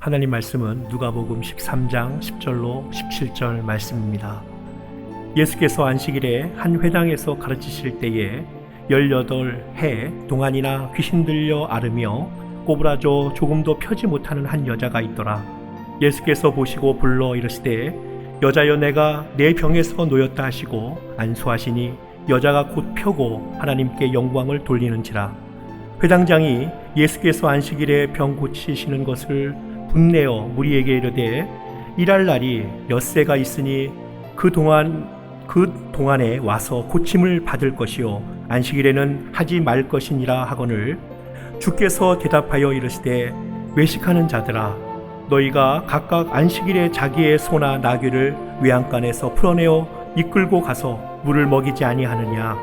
하나님 말씀은 누가복음 13장 10절로 17절 말씀입니다. 예수께서 안식일에 한 회당에서 가르치실 때에 18해 동안이나 귀신 들려 앓으며 꼬부라져 조금도 펴지 못하는 한 여자가 있더라. 예수께서 보시고 불러 이르시되 여자여 내가 내 병에서 놓였다 하시고 안수하시니 여자가 곧 펴고 하나님께 영광을 돌리는지라. 회당장이 예수께서 안식일에 병 고치시는 것을 분내어 무리에게 이르되 일할 날이 엿새가 있으니 그 동안에 와서 고침을 받을 것이요 안식일에는 하지 말 것이니라 하거늘 주께서 대답하여 이르시되 외식하는 자들아 너희가 각각 안식일에 자기의 소나 나귀를 외양간에서 풀어내어 이끌고 가서 물을 먹이지 아니하느냐.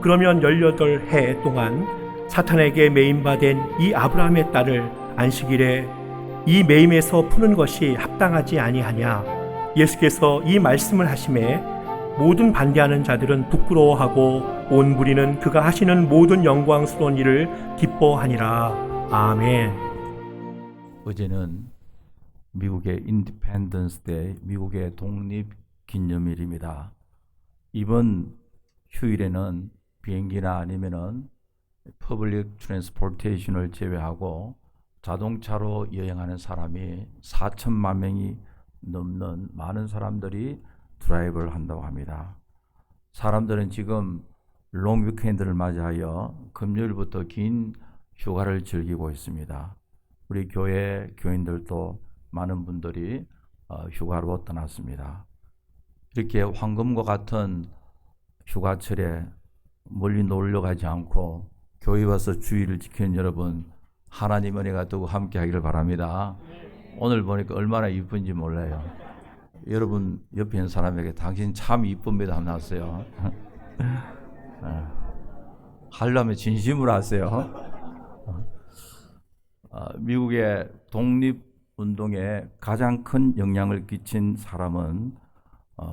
그러면 18해 동안 사탄에게 매임받은 이 아브라함의 딸을 안식일에 이 매임에서 푸는 것이 합당하지 아니하냐. 예수께서 이 말씀을 하심에 모든 반대하는 자들은 부끄러워하고 온 무리는 그가 하시는 모든 영광스러운 일을 기뻐하니라. 아멘. 어제는 미국의 인디펜던스 데이, 미국의 독립 기념일입니다. 이번 휴일에는 비행기나 아니면은 퍼블릭 트랜스포테이션을 제외하고 자동차로 여행하는 사람이 4천만 명이 넘는 많은 사람들이 드라이브를 한다고 합니다. 사람들은 지금 롱 위켄드를 맞이하여 금요일부터 긴 휴가를 즐기고 있습니다. 우리 교회 교인들도 많은 분들이 휴가로 떠났습니다. 이렇게 황금과 같은 휴가철에 멀리 놀러 가지 않고 교회 와서 주의를 지키는 여러분, 하나님 은혜가 또 함께 하기를 바랍니다. 오늘 보니까 얼마나 이쁜지 몰라요. 여러분 옆에 있는 사람에게 당신 참 이쁩니다 하면 나왔어요. 하려면 진심으로 하세요. 미국의 독립운동에 가장 큰 영향을 끼친 사람은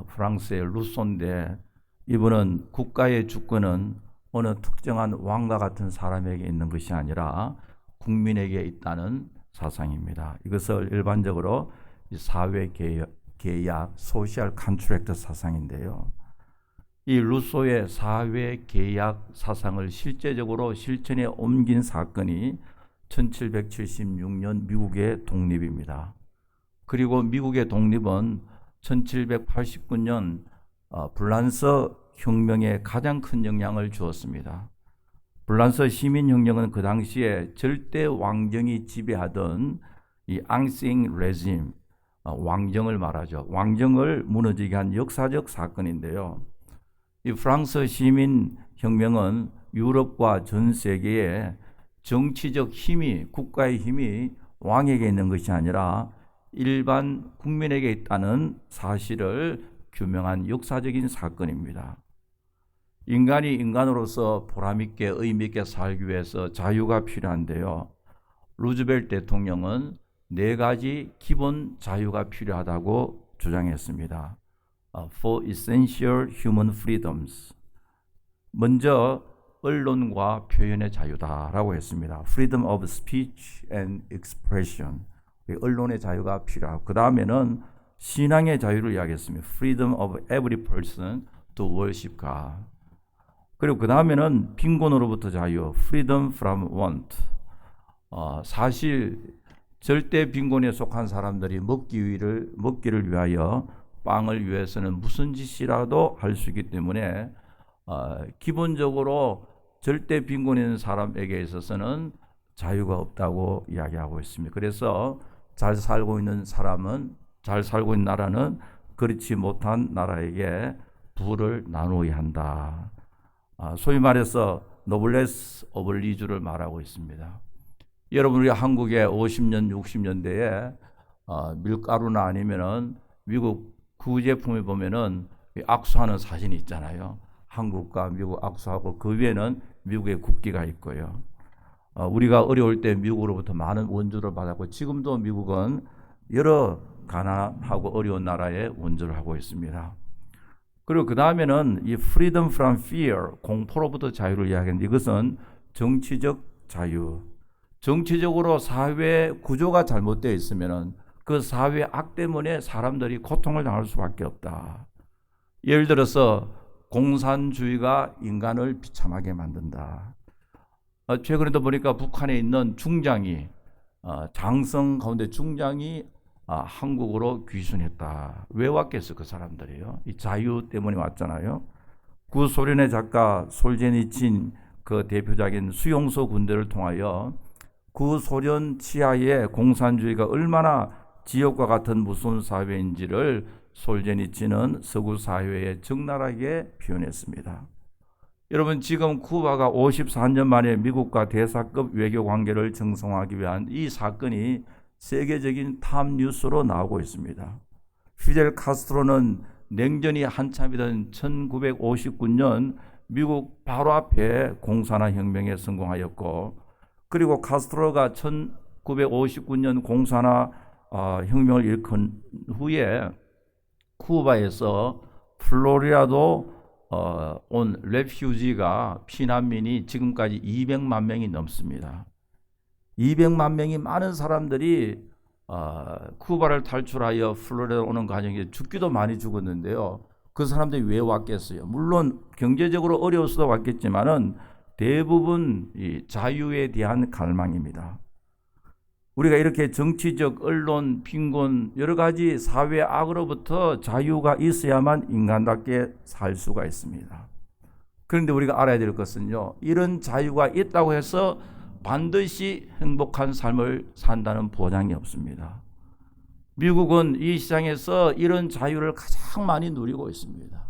프랑스의 루소인데, 이분은 국가의 주권은 어느 특정한 왕과 같은 사람에게 있는 것이 아니라 국민에게 있다는 사상입니다. 이것을 일반적으로 사회 계약, 소셜 컨트랙트 사상인데요. 이 루소의 사회 계약 사상을 실제적으로 실천에 옮긴 사건이 1776년 미국의 독립입니다. 그리고 미국의 독립은 1789년 불란서 혁명에 가장 큰 영향을 주었습니다. 불란서 시민혁명은 그 당시에 절대 왕정이 지배하던 이 앙싱 레짐, 왕정을 말하죠. 왕정을 무너지게 한 역사적 사건인데요. 이 프랑스 시민혁명은 유럽과 전 세계에 정치적 힘이, 국가의 힘이 왕에게 있는 것이 아니라 일반 국민에게 있다는 사실을 규명한 역사적인 사건입니다. 인간이 인간으로서 보람있게 의미있게 살기 위해서 자유가 필요한데요. 루즈벨트 대통령은 4가지 기본 자유가 필요하다고 주장했습니다. For essential human freedoms. 먼저 언론과 표현의 자유다라고 했습니다. Freedom of speech and expression. 언론의 자유가 필요하고, 그 다음에는 신앙의 자유를 이야기했습니다. Freedom of every person to worship God. 그리고 그 다음에는 빈곤으로부터 자유, freedom from want. 사실 절대 빈곤에 속한 사람들이 먹기를 위하여 빵을 위해서는 무슨 짓이라도 할 수 있기 때문에 기본적으로 절대 빈곤에 있는 사람에게 있어서는 자유가 없다고 이야기하고 있습니다. 그래서 잘 살고 있는 나라는 그렇지 못한 나라에게 부를 나누어야 한다. 소위 말해서 노블레스 오블리주를 말하고 있습니다. 여러분, 우리 한국의 50년, 60년대에 밀가루나 아니면은 미국 구제품에 보면은 악수하는 사진이 있잖아요. 한국과 미국 악수하고 그 위에는 미국의 국기가 있고요. 우리가 어려울 때 미국으로부터 많은 원조를 받았고, 지금도 미국은 여러 가난하고 어려운 나라에 원조를 하고 있습니다. 그리고 그 다음에는 이 freedom from fear, 공포로부터 자유를 이야기하는데, 이것은 정치적 자유. 정치적으로 사회 구조가 잘못되어 있으면 그 사회 악 때문에 사람들이 고통을 당할 수밖에 없다. 예를 들어서 공산주의가 인간을 비참하게 만든다. 최근에도 보니까 북한에 있는 중장이 장성 가운데 중장이 한국으로 귀순했다. 왜 왔겠어 그 사람들이요? 이 자유 때문에 왔잖아요. 구소련의 작가 솔제니친 그 대표작인 수용소 군대를 통하여 구소련 치하의 공산주의가 얼마나 지옥과 같은 무서운 사회인지를 솔제니친은 서구 사회에 적나라하게 표현했습니다. 여러분, 지금 쿠바가 54년 만에 미국과 대사급 외교 관계를 정상화하기 위한 이 사건이 세계적인 탑 뉴스로 나오고 있습니다. 피델 카스트로는 냉전이 한참이던 1959년 미국 바로 앞에 공산화 혁명에 성공하였고, 그리고 카스트로가 1959년 공산화 혁명을 일으킨 후에 쿠바에서 플로리다도 온 레퓨지가 피난민이 지금까지 200만 명이 넘습니다. 200만 명이 많은 사람들이 쿠바를 탈출하여 플로리다 오는 과정에 죽기도 많이 죽었는데요. 그 사람들이 왜 왔겠어요? 물론 경제적으로 어려워서도 왔겠지만은 대부분 이 자유에 대한 갈망입니다. 우리가 이렇게 정치적, 언론, 빈곤, 여러 가지 사회 악으로부터 자유가 있어야만 인간답게 살 수가 있습니다. 그런데 우리가 알아야 될 것은요, 이런 자유가 있다고 해서 반드시 행복한 삶을 산다는 보장이 없습니다. 미국은 이 시장에서 이런 자유를 가장 많이 누리고 있습니다.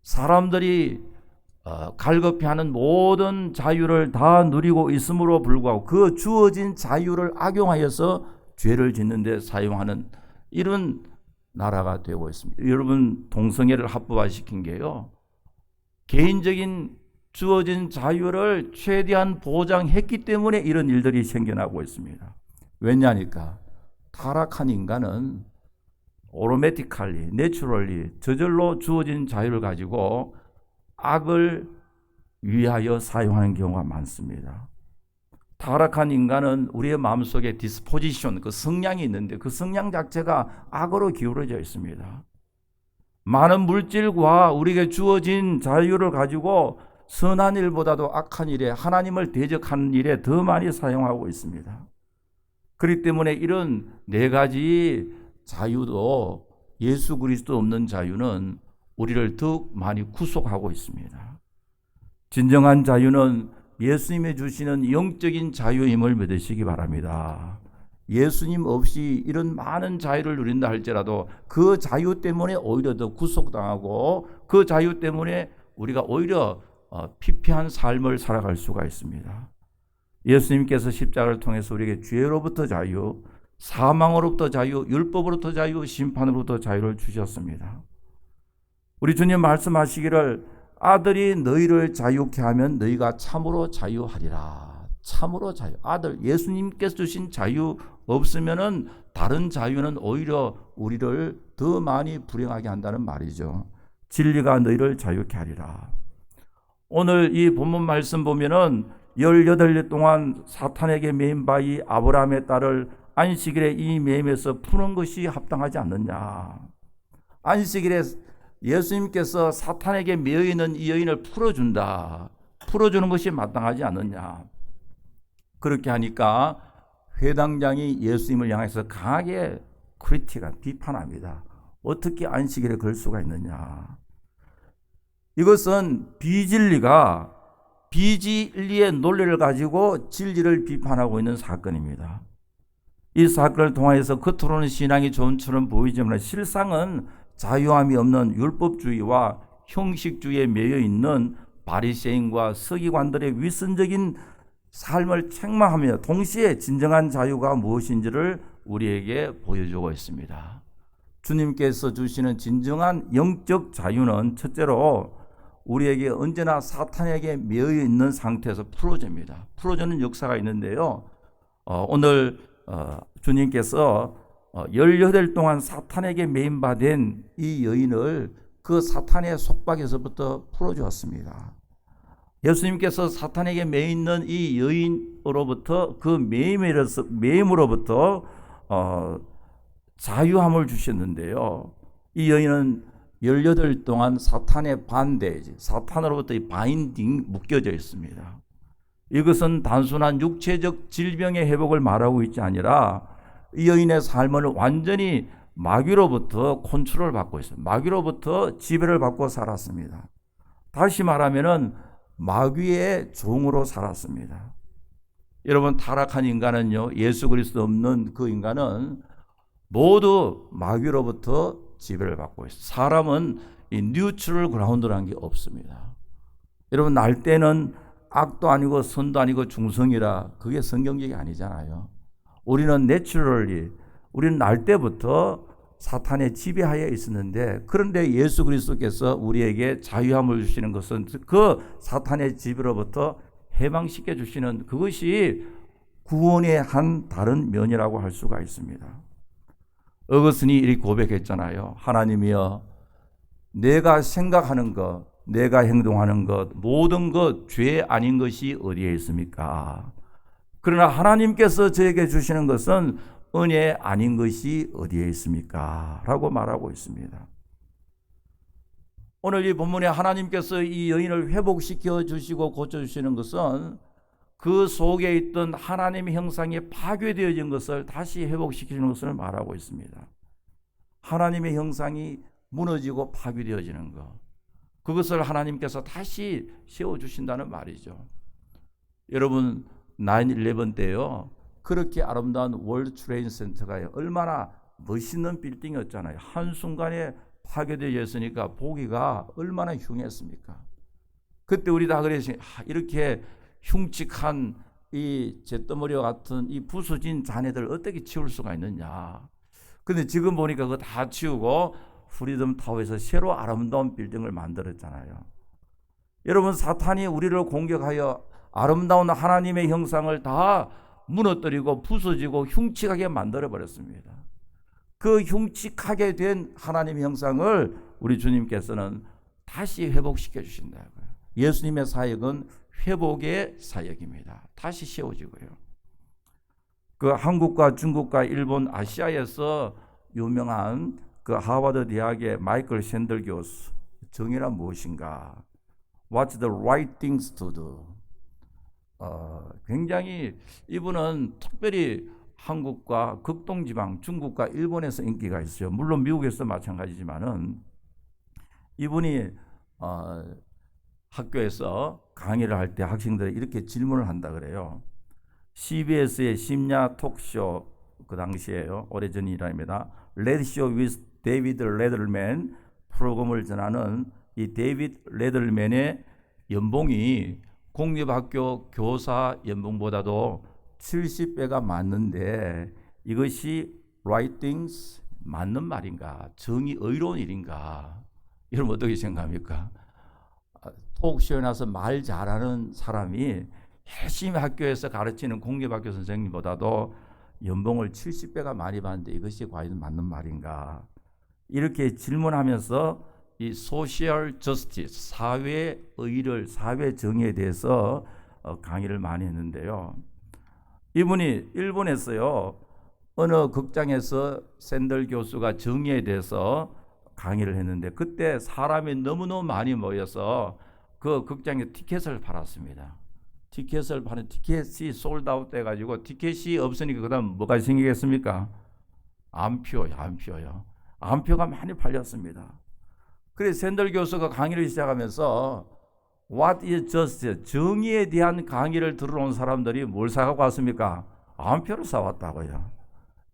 사람들이 갈급해하는 모든 자유를 다 누리고 있음으로 불구하고 그 주어진 자유를 악용하여서 죄를 짓는 데 사용하는 이런 나라가 되고 있습니다. 여러분, 동성애를 합법화시킨 게요, 개인적인 주어진 자유를 최대한 보장했기 때문에 이런 일들이 생겨나고 있습니다. 왜냐하니까 타락한 인간은 오토매티컬리, 내추럴리, 저절로 주어진 자유를 가지고 악을 위하여 사용하는 경우가 많습니다. 타락한 인간은 우리의 마음속에 디스포지션, 그 성향이 있는데 그 성향 자체가 악으로 기울어져 있습니다. 많은 물질과 우리에게 주어진 자유를 가지고 선한 일보다도 악한 일에, 하나님을 대적하는 일에 더 많이 사용하고 있습니다. 그렇기 때문에 이런 네 가지 자유도, 예수 그리스도 없는 자유는 우리를 더욱 많이 구속하고 있습니다. 진정한 자유는 예수님이 주시는 영적인 자유임을 믿으시기 바랍니다. 예수님 없이 이런 많은 자유를 누린다 할지라도 그 자유 때문에 오히려 더 구속당하고 그 자유 때문에 우리가 오히려 피폐한 삶을 살아갈 수가 있습니다. 예수님께서 십자가를 통해서 우리에게 죄로부터 자유, 사망으로부터 자유, 율법으로부터 자유, 심판으로부터 자유를 주셨습니다. 우리 주님 말씀하시기를 아들이 너희를 자유케 하면 너희가 참으로 자유하리라. 참으로 자유. 아들, 예수님께서 주신 자유 없으면은 다른 자유는 오히려 우리를 더 많이 불행하게 한다는 말이죠. 진리가 너희를 자유케 하리라. 오늘 이 본문 말씀 보면은 18일 동안 사탄에게 매인 바 이 아브라함의 딸을 안식일에 이 매임에서 푸는 것이 합당하지 않느냐. 안식일에 예수님께서 사탄에게 매여 있는 이 여인을 풀어준다. 풀어주는 것이 마땅하지 않느냐. 그렇게 하니까 회당장이 예수님을 향해서 강하게 비판합니다. 어떻게 안식일에 걸 수가 있느냐. 이것은 비진리가 비진리의 논리를 가지고 진리를 비판하고 있는 사건입니다. 이 사건을 통해서 겉으로는 신앙이 좋은처럼 보이지만 실상은 자유함이 없는 율법주의와 형식주의에 매여 있는 바리새인과 서기관들의 위선적인 삶을 책망하며 동시에 진정한 자유가 무엇인지를 우리에게 보여주고 있습니다. 주님께서 주시는 진정한 영적 자유는 첫째로 우리에게 언제나 사탄에게 매여 있는 상태에서 풀어집니다. 풀어주는 역사가 있는데요. 오늘 주님께서 18일 동안 사탄에게 매인받은 이 여인을 그 사탄의 속박에서부터 풀어주었습니다. 예수님께서 사탄에게 매여 있는 이 여인으로부터 그 매임으로부터 자유함을 주셨는데요. 이 여인은 18일 동안 사탄의 반대, 사탄으로부터 이 바인딩 묶여져 있습니다. 이것은 단순한 육체적 질병의 회복을 말하고 있지 아니라 이 여인의 삶을 완전히 마귀로부터 컨트롤을 받고 있어요. 마귀로부터 지배를 받고 살았습니다. 다시 말하면은 마귀의 종으로 살았습니다. 여러분, 타락한 인간은요, 예수 그리스도 없는 그 인간은 모두 마귀로부터 지배를 받고 있어요. 사람은 이 뉴트럴 그라운드라는 게 없습니다. 여러분, 날 때는 악도 아니고 선도 아니고 중성이라, 그게 성경적이 아니잖아요. 우리는 내추럴리, 우리는 날 때부터 사탄의 지배하에 있었는데, 그런데 예수 그리스도께서 우리에게 자유함을 주시는 것은 그 사탄의 지배로부터 해방시켜 주시는, 그것이 구원의 한 다른 면이라고 할 수가 있습니다. 어거스틴이 이렇게 고백했잖아요. 하나님이여, 내가 생각하는 것, 내가 행동하는 것, 모든 것 죄 아닌 것이 어디에 있습니까? 그러나 하나님께서 저에게 주시는 것은 은혜 아닌 것이 어디에 있습니까? 라고 말하고 있습니다. 오늘 이 본문에 하나님께서 이 여인을 회복시켜 주시고 고쳐주시는 것은 그 속에 있던 하나님의 형상이 파괴되어진 것을 다시 회복시키는 것을 말하고 있습니다. 하나님의 형상이 무너지고 파괴되어지는 것, 그것을 하나님께서 다시 세워주신다는 말이죠. 여러분, 9/11 때요, 그렇게 아름다운 월드 트레이드 센터가 얼마나 멋있는 빌딩이었잖아요. 한순간에 파괴되어 있으니까 보기가 얼마나 흉했습니까? 그때 우리 다 그랬어요. 이렇게 흉측한 이 잿더미와 같은 이 부서진 잔해들 어떻게 치울 수가 있느냐. 근데 지금 보니까 그거 다 치우고 프리덤 타워에서 새로 아름다운 빌딩을 만들었잖아요. 여러분, 사탄이 우리를 공격하여 아름다운 하나님의 형상을 다 무너뜨리고 부서지고 흉측하게 만들어버렸습니다. 그 흉측하게 된 하나님의 형상을 우리 주님께서는 다시 회복시켜 주신다고요. 예수님의 사역은 회복의 사역입니다. 다시 세워지고요. 그 한국과 중국과 일본, 아시아에서 유명한 그 하버드 대학의 마이클 샌들 교수, 정의란 무엇인가? What's the right things to do? 굉장히 이분은 특별히 한국과 극동지방, 중국과 일본에서 인기가 있어요. 물론 미국에서 마찬가지지만은 이분이 학교에서 강의를 할 때 학생들이 이렇게 질문을 한다 그래요. CBS의 심야 톡쇼, 그 당시에요, 오래전이랍니다. Late Show with David Letterman 프로그램을 전하는 이 데이비드 레들맨의 연봉이 공립학교 교사 연봉보다도 70배가 많는데 이것이 right things, 맞는 말인가? 정의 의로운 일인가? 여러분 어떻게 생각합니까? 톡쇼에 나서 말 잘하는 사람이 열심히 학교에서 가르치는 공립학교 선생님보다도 연봉을 70배가 많이 받는데 이것이 과연 맞는 말인가? 이렇게 질문하면서 이 소셜 저스티스, 사회 의를, 사회 정의에 대해서 강의를 많이 했는데요. 이분이 일본에서요, 어느 극장에서 샌들 교수가 정의에 대해서 강의를 했는데 그때 사람이 너무너무 많이 모여서 그 극장에 티켓을 팔았습니다. 티켓을 파는 티켓이 솔드아웃 돼가지고 티켓이 없으니까 그다음 뭐가 생기겠습니까? 암표요, 암표요. 암표가 많이 팔렸습니다. 그래서 샌들 교수가 강의를 시작하면서 What is justice? 정의에 대한 강의를 들어온 사람들이 뭘 사갖고 왔습니까? 암표를 사왔다고요.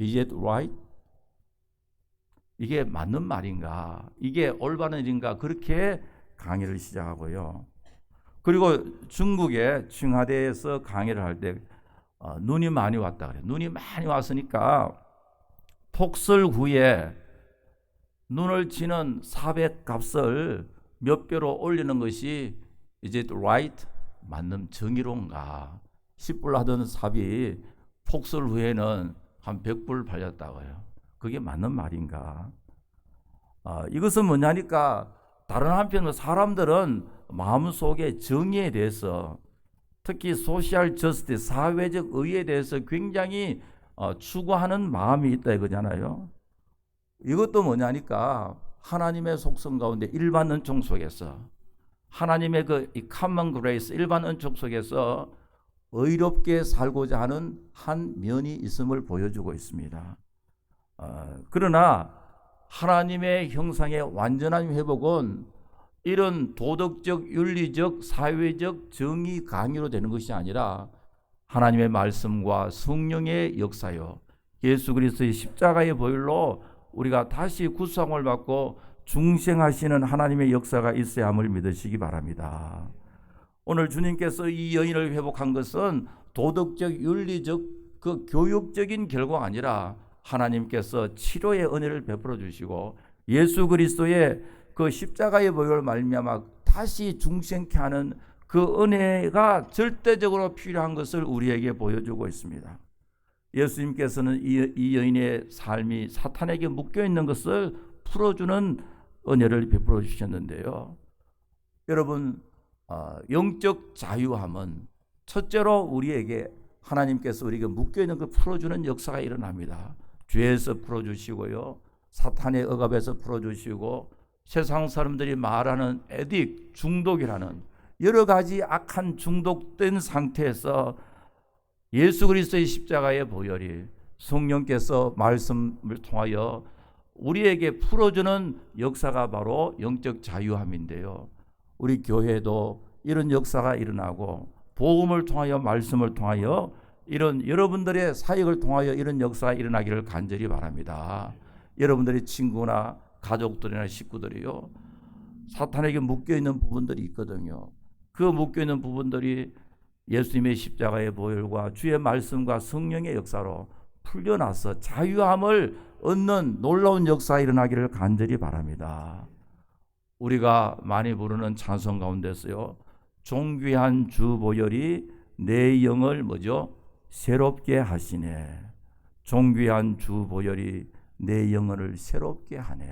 Is it right? 이게 맞는 말인가? 이게 올바른 일인가? 그렇게 강의를 시작하고요. 그리고 중국의 청와대에서 강의를 할 때 눈이 많이 왔다 그래요. 눈이 많이 왔으니까 폭설 후에 눈을 치는 삽의 값을 몇 배로 올리는 것이 이제 right, 맞는 정의로운가? 10불 하던 삽이 폭설 후에는 한 100불 팔렸다고요. 그게 맞는 말인가? 이것은 뭐냐니까 다른 한편으로 사람들은 마음속에 정의에 대해서, 특히 소셜 저스티스, 사회적 의의에 대해서 굉장히 추구하는 마음이 있다 이거잖아요. 이것도 뭐냐니까 하나님의 속성 가운데 일반 은총 속에서, 하나님의 이 common grace, 일반 은총 속에서 의롭게 살고자 하는 한 면이 있음을 보여주고 있습니다. 그러나 하나님의 형상의 완전한 회복은 이런 도덕적, 윤리적, 사회적 정의 강요로 되는 것이 아니라 하나님의 말씀과 성령의 역사요, 예수 그리스도의 십자가의 보혈로 우리가 다시 구속을 받고 중생하시는 하나님의 역사가 있어야 함을 믿으시기 바랍니다. 오늘 주님께서 이 여인을 회복한 것은 도덕적, 윤리적, 그 교육적인 결과가 아니라 하나님께서 치료의 은혜를 베풀어 주시고 예수 그리스도의 그 십자가의 보혈을 말미암아 다시 중생케 하는 그 은혜가 절대적으로 필요한 것을 우리에게 보여주고 있습니다. 예수님께서는 이 여인의 삶이 사탄에게 묶여있는 것을 풀어주는 은혜를 베풀어 주셨는데요. 여러분, 영적 자유함은 첫째로 우리에게 하나님께서 우리에게 묶여있는 걸 풀어주는 역사가 일어납니다. 죄에서 풀어주시고요, 사탄의 억압에서 풀어주시고, 세상 사람들이 말하는 에딕, 중독이라는 여러 가지 악한 중독된 상태에서 예수 그리스도의 십자가의 보혈이, 성령께서 말씀을 통하여 우리에게 풀어주는 역사가 바로 영적 자유함인데요. 우리 교회도 이런 역사가 일어나고 복음을 통하여, 말씀을 통하여, 이런 여러분들의 사역을 통하여 이런 역사가 일어나기를 간절히 바랍니다. 여러분들의 친구나 가족들이나 식구들이요, 사탄에게 묶여있는 부분들이 있거든요. 그 묶여있는 부분들이 예수님의 십자가의 보혈과 주의 말씀과 성령의 역사로 풀려나서 자유함을 얻는 놀라운 역사가 일어나기를 간절히 바랍니다. 우리가 많이 부르는 찬송 가운데서요, 존귀한 주 보혈이 내 영을 뭐죠? 새롭게 하시네. 존귀한 주 보혈이 내 영혼을 새롭게 하네.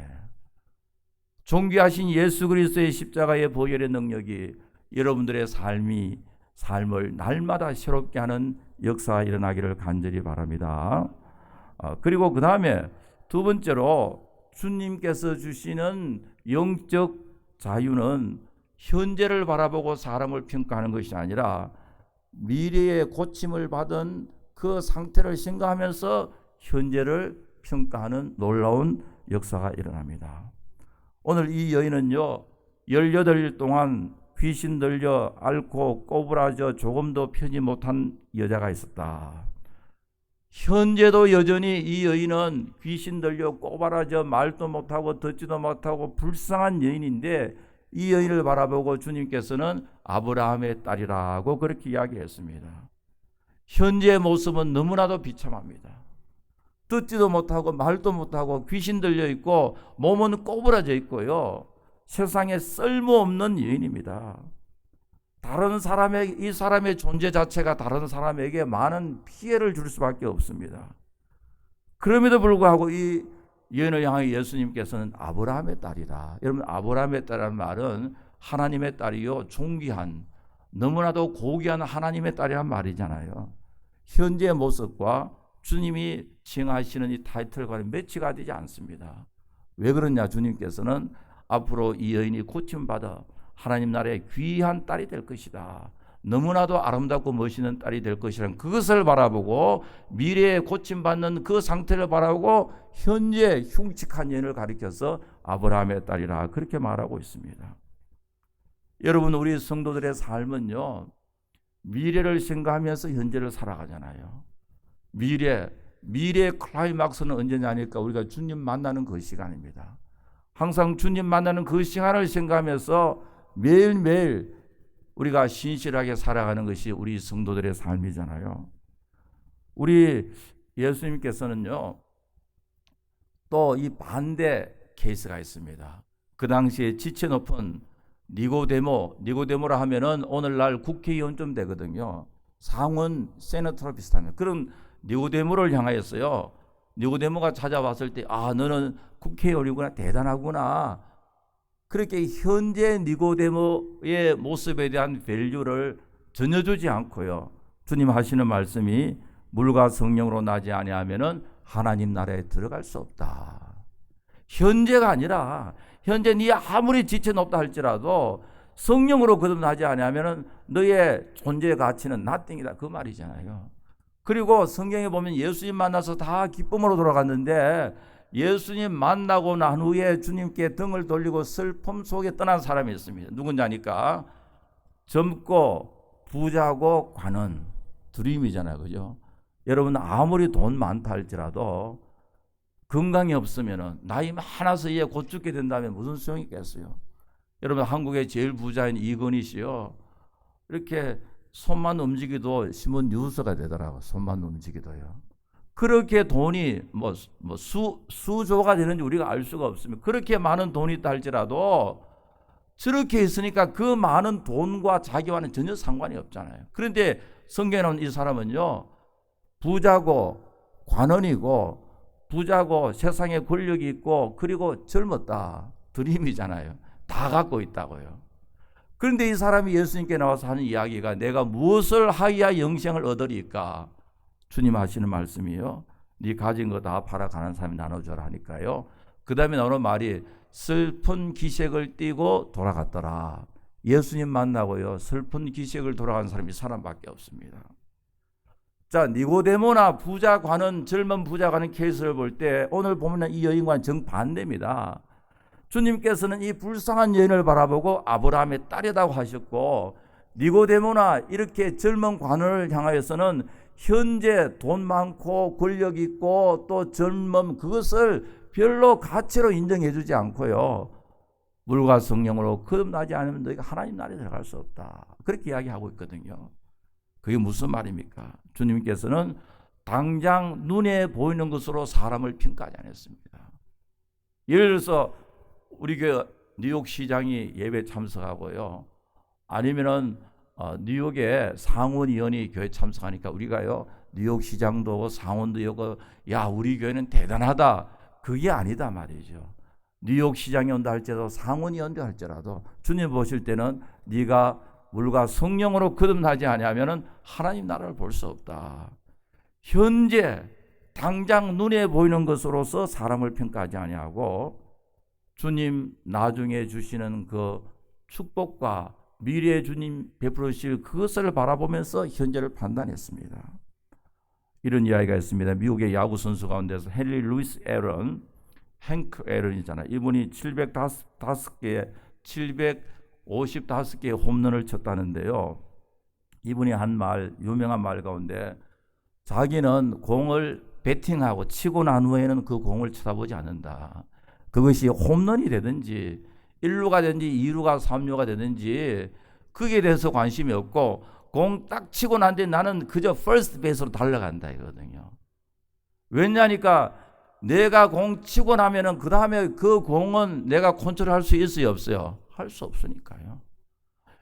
존귀하신 예수 그리스도의 십자가의 보혈의 능력이 여러분들의 삶을 날마다 새롭게 하는 역사가 일어나기를 간절히 바랍니다. 그리고 그 다음에 두 번째로 주님께서 주시는 영적 자유는 현재를 바라보고 사람을 평가하는 것이 아니라 미래의 고침을 받은 그 상태를 생각하면서 현재를 평가하는 놀라운 역사가 일어납니다. 오늘 이 여인은요, 18일 동안 귀신 들려 앓고 꼬부라져 조금도 펴지 못한 여자가 있었다. 현재도 여전히 이 여인은 귀신 들려 꼬부라져 말도 못하고 듣지도 못하고 불쌍한 여인인데, 이 여인을 바라보고 주님께서는 아브라함의 딸이라고 그렇게 이야기했습니다. 현재의 모습은 너무나도 비참합니다. 듣지도 못하고 말도 못하고 귀신 들려 있고 몸은 꼬부라져 있고요, 세상에 쓸모없는 여인입니다. 이 사람의 존재 자체가 다른 사람에게 많은 피해를 줄 수밖에 없습니다. 그럼에도 불구하고 이 여인을 향해 예수님께서는 아브라함의 딸이다. 여러분, 아브라함의 딸이라는 말은 하나님의 딸이요, 존귀한, 너무나도 고귀한 하나님의 딸이란 말이잖아요. 현재의 모습과 주님이 칭하시는 이 타이틀과는 매치가 되지 않습니다. 왜 그러냐? 주님께서는 앞으로 이 여인이 고침받아 하나님 나라의 귀한 딸이 될 것이다, 너무나도 아름답고 멋있는 딸이 될 것이라는 그것을 바라보고, 미래에 고침받는 그 상태를 바라보고 현재 흉측한 여인을 가리켜서 아브라함의 딸이라 그렇게 말하고 있습니다. 여러분, 우리 성도들의 삶은요, 미래를 생각하면서 현재를 살아가잖아요. 미래의 클라이막스는 언제냐니까 우리가 주님 만나는 그 시간입니다. 항상 주님 만나는 그 시간을 생각하면서 매일매일 우리가 신실하게 살아가는 것이 우리 성도들의 삶이잖아요. 우리 예수님께서는요, 또 이 반대 케이스가 있습니다. 그 당시에 지체 높은 니고데모라 하면은 오늘날 국회의원쯤 되거든요. 상원 세너터로 비슷합니다. 그런 니고데모를 향하였어요. 니고데모가 찾아왔을 때, 너는 국회의원이구나, 대단하구나, 그렇게 현재 니고데모의 모습에 대한 밸류를 전혀 주지 않고요. 주님 하시는 말씀이 물과 성령으로 나지 아니하면은 하나님 나라에 들어갈 수 없다. 현재가 아니라 현재 네 아무리 지체 높다 할지라도 성령으로 거듭나지 아니하면은 너의 존재의 가치는 nothing이다. 그 말이잖아요. 그리고 성경에 보면 예수님 만나서 다 기쁨으로 돌아갔는데 예수님 만나고 난 후에 주님께 등을 돌리고 슬픔 속에 떠난 사람이 있습니다. 누군지 아니까? 젊고 부자고 관은 드림이잖아요. 그죠? 여러분 아무리 돈 많다 할지라도 건강이 없으면 나이 많아서 얘 곧 죽게 된다면 무슨 소용이 있겠어요? 여러분 한국의 제일 부자인 이건희 씨요. 이렇게 손만 움직이도 신문 뉴스가 되더라고요. 손만 움직이도요. 그렇게 돈이 수조가 되는지 우리가 알 수가 없습니다. 그렇게 많은 돈이 있다 할지라도 저렇게 있으니까 그 많은 돈과 자기와는 전혀 상관이 없잖아요. 그런데 성경에 나온 이 사람은요, 부자고 관원이고 부자고 세상에 권력이 있고 그리고 젊었다. 드림이잖아요. 다 갖고 있다고요. 그런데 이 사람이 예수님께 나와서 하는 이야기가 내가 무엇을 하여야 영생을 얻으리까? 주님 하시는 말씀이요. 네 가진 거 다 팔아 가는 사람이 나눠줘라 하니까요. 그 다음에 나오는 말이 슬픈 기색을 띠고 돌아갔더라. 예수님 만나고요. 슬픈 기색을 돌아간 사람이 사람밖에 없습니다. 자, 니고데모나 부자 관은 젊은 부자 관은 케이스를 볼 때 오늘 보면 이 여인과는 정반대입니다. 주님께서는 이 불쌍한 여인을 바라보고 아브라함의 딸이라고 하셨고 니고데모나 이렇게 젊은 관원을 향하여서는 현재 돈 많고 권력 있고 또 젊음 그것을 별로 가치로 인정해 주지 않고요. 물과 성령으로 거듭나지 않으면 너희가 하나님 나라에 들어갈 수 없다. 그렇게 이야기하고 있거든요. 그게 무슨 말입니까? 주님께서는 당장 눈에 보이는 것으로 사람을 평가하지 않았습니다. 예를 들어서 우리 교회 뉴욕 시장이 예배 참석하고요. 아니면은 뉴욕에 상원의원이 교회 참석하니까 우리가요 뉴욕 시장도 상원도 여고 야 우리 교회는 대단하다. 그게 아니다 말이죠. 뉴욕 시장에 온다 할지라도 상원의원도 할지라도 주님 보실 때는 네가 물과 성령으로 거듭나지 아니하면은 하나님 나라를 볼 수 없다. 현재 당장 눈에 보이는 것으로서 사람을 평가하지 아니하고 주님 나중에 주시는 그 축복과 미래에 주님 베풀으실 그것을 바라보면서 현재를 판단했습니다. 이런 이야기가 있습니다. 미국의 야구 선수 가운데서 헨리 루이스 애런, 행크 애런이잖아요. 이분이 755개의 홈런을 쳤다는데요. 이분이 한 말, 유명한 말 가운데 자기는 공을 배팅하고 치고 난 후에는 그 공을 쳐다보지 않는다. 그것이 홈런이 되든지 1루가 되든지 2루가 3루가 되든지 그게 대해서 관심이 없고 공 딱 치고 난 뒤에 나는 그저 퍼스트 베이스로 달려간다 이거든요. 왜냐니까 내가 공 치고 나면은 그 다음에 그 공은 내가 컨트롤할 수 있어요 없어요? 할 수 없으니까요.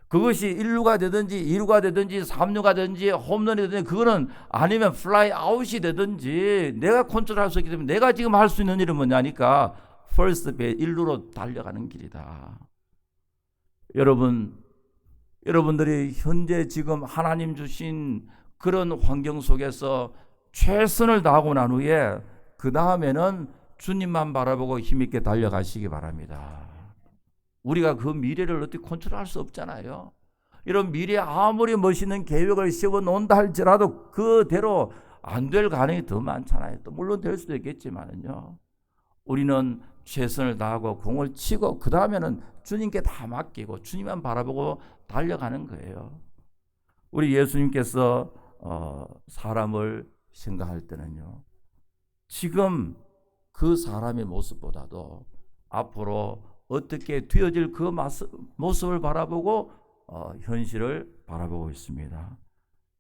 그것이 1루가 되든지 2루가 되든지 3루가 되든지 홈런이 되든지 그거는 아니면 플라이 아웃이 되든지 내가 컨트롤할 수 있기 때문에 내가 지금 할 수 있는 일은 뭐냐니까 퍼스트 베이스 1루로 달려가는 길이다. 여러분들이 현재 지금 하나님 주신 그런 환경 속에서 최선을 다하고 난 후에 그 다음에는 주님만 바라보고 힘있게 달려가시기 바랍니다. 우리가 그 미래를 어떻게 컨트롤할 수 없잖아요. 이런 미래에 아무리 멋있는 계획을 세워 놓는다 할지라도 그대로 안 될 가능성이 더 많잖아요. 또 물론 될 수도 있겠지만은요. 우리는 최선을 다하고 공을 치고 그 다음에는 주님께 다 맡기고 주님만 바라보고 달려가는 거예요. 우리 예수님께서 사람을 생각할 때는요. 지금 그 사람의 모습보다도 앞으로 어떻게 되어질 그 모습을 바라보고 현실을 바라보고 있습니다.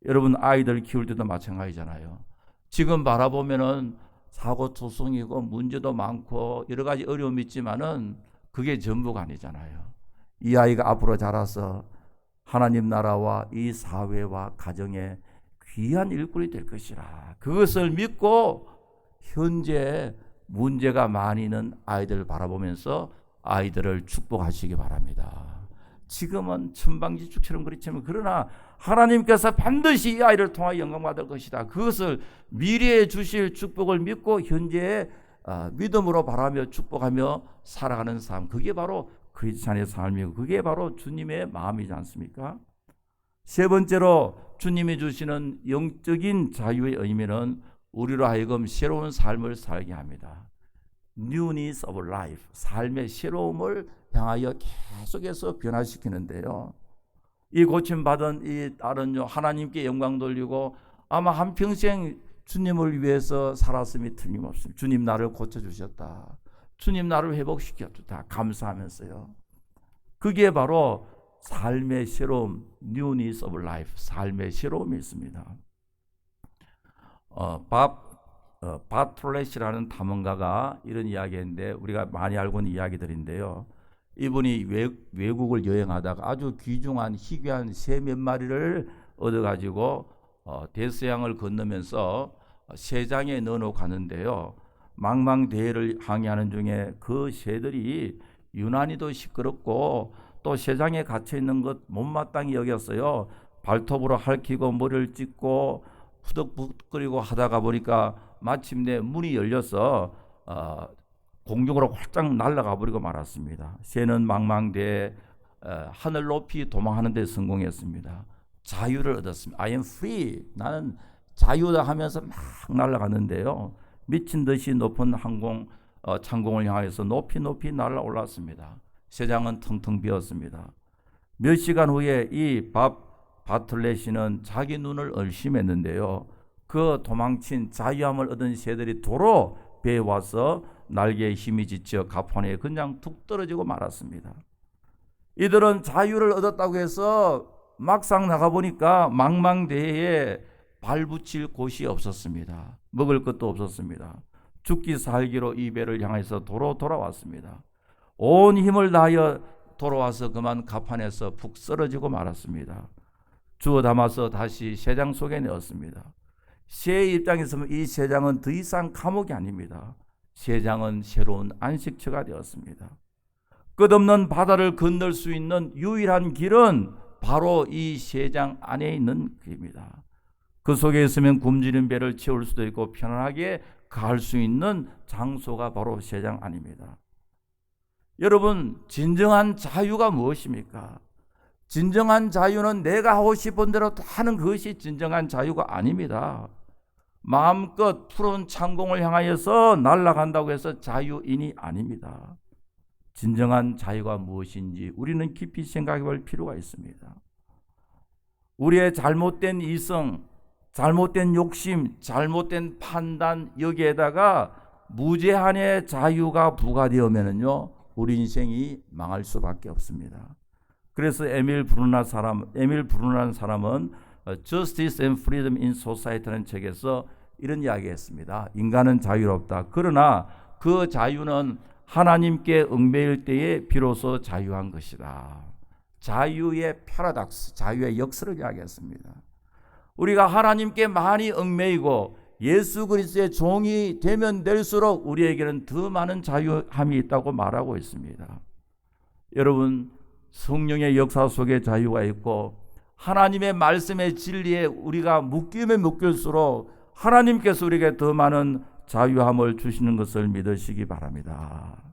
여러분 아이들 키울 때도 마찬가지잖아요. 지금 바라보면은 사고초성이고 문제도 많고 여러 가지 어려움이 있지만은 그게 전부가 아니잖아요. 이 아이가 앞으로 자라서 하나님 나라와 이 사회와 가정에 귀한 일꾼이 될 것이라. 그것을 믿고 현재 문제가 많이 있는 아이들을 바라보면서 아이들을 축복하시기 바랍니다. 지금은 천방지축처럼 그렇지만 그러나 하나님께서 반드시 이 아이를 통하여 영광받을 것이다. 그것을 미래에 주실 축복을 믿고 현재의 믿음으로 바라며 축복하며 살아가는 삶, 그게 바로 크리스찬의 삶이고 그게 바로 주님의 마음이지 않습니까? 세 번째로 주님이 주시는 영적인 자유의 의미는 우리로 하여금 새로운 삶을 살게 합니다. Newness of life, 삶의 새로움을 향하여 계속해서 변화시키는데요. 이 고침받은 이 딸은요, 하나님께 영광 돌리고 아마 한평생 주님을 위해서 살았음이 틀림없습니다. 주님 나를 고쳐주셨다. 주님 나를 회복시켰다. 감사하면서요. 그게 바로 삶의 새로움, newness of life, 삶의 새로움이 있습니다. 바톨렛이라는 탐험가가 이런 이야기인데 우리가 많이 알고 있는 이야기들인데요. 이분이 외국을 여행하다가 아주 귀중한 희귀한 새 몇 마리를 얻어가지고 대서양을 건너면서 새장에 넣어놓고 가는데요. 망망대해를 항해하는 중에 그 새들이 유난히도 시끄럽고 또 새장에 갇혀있는 것 못마땅히 여겼어요. 발톱으로 핥히고 머리를 찢고 후덕후덕거리고 하다가 보니까 마침내 문이 열려서 공중으로 활짝 날아가 버리고 말았습니다. 새는 망망대해 하늘 높이 도망하는 데 성공했습니다. 자유를 얻었습니다. I am free. 나는 자유다 하면서 막 날아갔는데요. 미친 듯이 높은 창공을 향해서 높이 날아올랐습니다. 새장은 텅텅 비었습니다. 몇 시간 후에 이 바톨렛이는 자기 눈을 의심했는데요. 그 도망친 자유함을 얻은 새들이 도로 배에 와서 날개에 힘이 지쳐 가판에 그냥 툭 떨어지고 말았습니다. 이들은 자유를 얻었다고 해서 막상 나가보니까 망망대해에 발붙일 곳이 없었습니다. 먹을 것도 없었습니다. 죽기 살기로 이 배를 향해서 도로 돌아왔습니다. 온 힘을 다하여 돌아와서 그만 가판에서 푹 쓰러지고 말았습니다. 주워 담아서 다시 새장 속에 넣었습니다. 새의 입장에서는 이 새장은 더 이상 감옥이 아닙니다. 새장은 새로운 안식처가 되었습니다. 끝없는 바다를 건널 수 있는 유일한 길은 바로 이 새장 안에 있는 길입니다. 그 속에 있으면 굶주린 배를 채울 수도 있고 편안하게 갈 수 있는 장소가 바로 새장 안입니다. 여러분, 진정한 자유가 무엇입니까? 진정한 자유는 내가 하고 싶은 대로 하는 것이 진정한 자유가 아닙니다. 마음껏 푸른 창공을 향하여서 날아간다고 해서 자유인이 아닙니다. 진정한 자유가 무엇인지 우리는 깊이 생각해 볼 필요가 있습니다. 우리의 잘못된 이성, 잘못된 욕심, 잘못된 판단, 여기에다가 무제한의 자유가 부과되면요, 우리 인생이 망할 수밖에 없습니다. 그래서 에밀 브루너라는 사람은 Justice and Freedom in Society라는 책에서 이런 이야기했습니다. 인간은 자유롭다. 그러나 그 자유는 하나님께 얽매일 때에 비로소 자유한 것이다. 자유의 패러독스, 자유의 역설을 이야기했습니다. 우리가 하나님께 많이 얽매이고 예수 그리스도의 종이 되면 될수록 우리에게는 더 많은 자유함이 있다고 말하고 있습니다. 여러분, 성령의 역사 속에 자유가 있고 하나님의 말씀의 진리에 우리가 묶이면 묶일수록 하나님께서 우리에게 더 많은 자유함을 주시는 것을 믿으시기 바랍니다.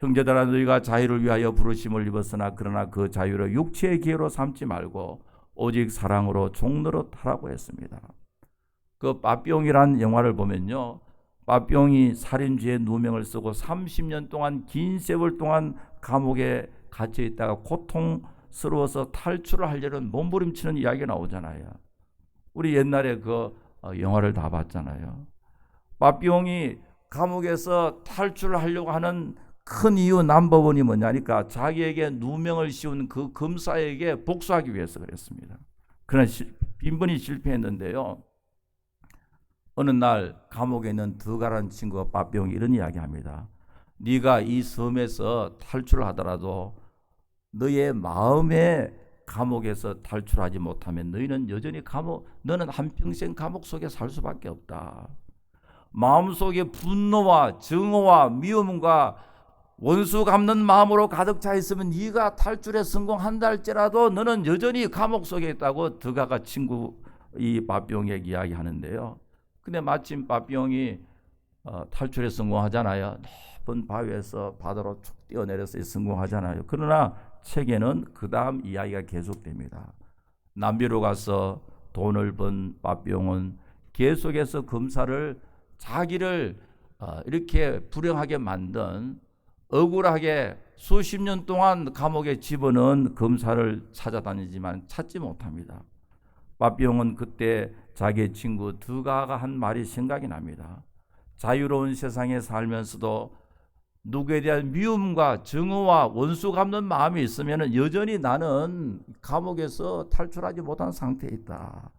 형제들아, 너희가 자유를 위하여 부르심을 입었으나 그러나 그 자유를 육체의 기회로 삼지 말고 오직 사랑으로 종노릇 하라고 했습니다. 그 빠삐용이라는 영화를 보면요, 빠삐용이 살인죄에 누명을 쓰고 30년 동안 긴 세월 동안 감옥에 갇혀 있다가 고통스러워서 탈출을 하려는 몸부림치는 이야기가 나오잖아요. 우리 옛날에 그 영화를 다 봤잖아요. 빠삐용이 감옥에서 탈출을 하려고 하는 큰 이유 넘버원이 뭐냐니까 자기에게 누명을 씌운 그 검사에게 복수하기 위해서 그랬습니다. 그러나 빈번히 실패했는데요. 어느 날 감옥에 있는 드가라는 친구가 빠삐용이 이런 이야기합니다. 네가 이 섬에서 탈출을 하더라도 너의 마음의 감옥에서 탈출하지 못하면 너희는 여전히 너는 한평생 감옥 속에 살 수밖에 없다. 마음속에 분노와 증오와 미움과 원수 갚는 마음으로 가득 차 있으면 네가 탈출에 성공한다 할지라도 너는 여전히 감옥 속에 있다고 드가가 친구 이 바비옹에게 이야기하는데요. 근데 마침 바비옹이 탈출에 성공하잖아요. 높은 바위에서 바다로 쭉 뛰어내려서 성공하잖아요. 그러나 책에는 그 다음 이야기가 계속됩니다. 남비로 가서 돈을 번 바비옹은 계속해서 검사를 자기를 이렇게 불행하게 만든 억울하게 수십 년 동안 감옥에 집어넣은 검사를 찾아다니지만 찾지 못합니다. 바비옹은 그때 자기의 친구 드가가 한 말이 생각이 납니다. 자유로운 세상에 살면서도 누구에 대한 미움과 증오와 원수 갚는 마음이 있으면 여전히 나는 감옥에서 탈출하지 못한 상태에 있다.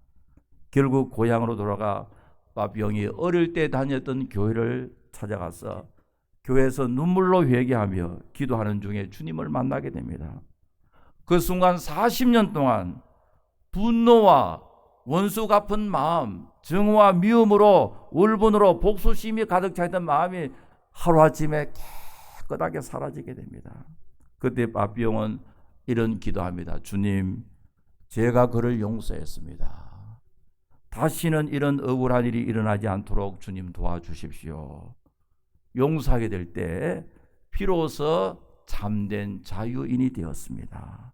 결국 고향으로 돌아가 바비옹이 어릴 때 다녔던 교회를 찾아가서 교회에서 눈물로 회개하며 기도하는 중에 주님을 만나게 됩니다. 그 순간 40년 동안 분노와 원수 갚은 마음, 증오와 미움으로 울분으로 복수심이 가득 차 있던 마음이 하루아침에 깨끗하게 사라지게 됩니다. 그때 바비옹은 이런 기도합니다. 주님, 제가 그를 용서했습니다. 다시는 이런 억울한 일이 일어나지 않도록 주님 도와주십시오. 용서하게 될 때 비로소 참된 자유인이 되었습니다.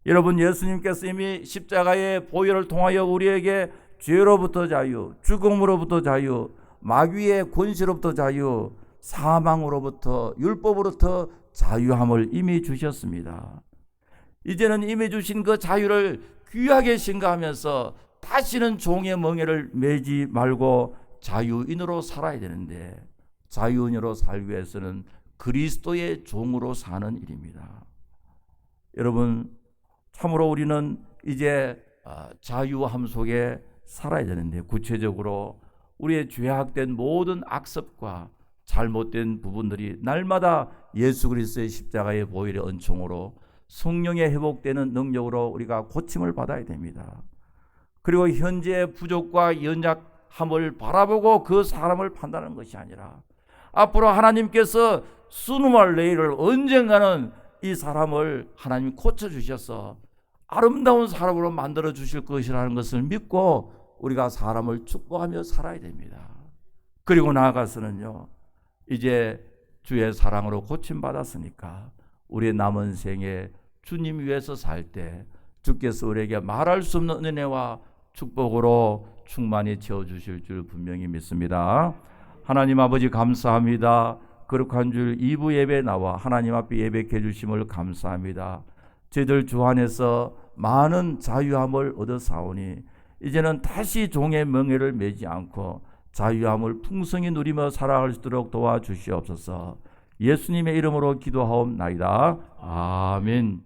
여러분, 예수님께서 이미 십자가의 보혈을 통하여 우리에게 죄로부터 자유, 죽음으로부터 자유, 마귀의 권세로부터 자유, 사망으로부터, 율법으로부터 자유함을 이미 주셨습니다. 이제는 이미 주신 그 자유를 귀하게 생각하면서 다시는 종의 멍에를 매지 말고 자유인으로 살아야 되는데, 자유인으로 살기 위해서는 그리스도의 종으로 사는 일입니다. 여러분, 참으로 우리는 이제 자유함 속에 살아야 되는데, 구체적으로 우리의 죄악된 모든 악습과 잘못된 부분들이 날마다 예수 그리스도의 십자가의 보혈의 은총으로 성령의 회복되는 능력으로 우리가 고침을 받아야 됩니다. 그리고 현재의 부족과 연약함을 바라보고 그 사람을 판단하는 것이 아니라 앞으로 하나님께서 수누말 레이를 언젠가는 이 사람을 하나님이 고쳐주셔서 아름다운 사람으로 만들어 주실 것이라는 것을 믿고 우리가 사람을 축복하며 살아야 됩니다. 그리고 나아가서는요, 이제 주의 사랑으로 고침받았으니까 우리의 남은 생에 주님 위해서 살 때 주께서 우리에게 말할 수 없는 은혜와 축복으로 충만히 채워주실 줄 분명히 믿습니다. 하나님 아버지, 감사합니다. 거룩한 줄 2부 예배에 나와 하나님 앞에 예배해 주심을 감사합니다. 저희들 주 안에서 많은 자유함을 얻어사오니 이제는 다시 종의 명예를 매지 않고 자유함을 풍성히 누리며 살아갈 수 있도록 도와주시옵소서. 예수님의 이름으로 기도하옵나이다. 아멘.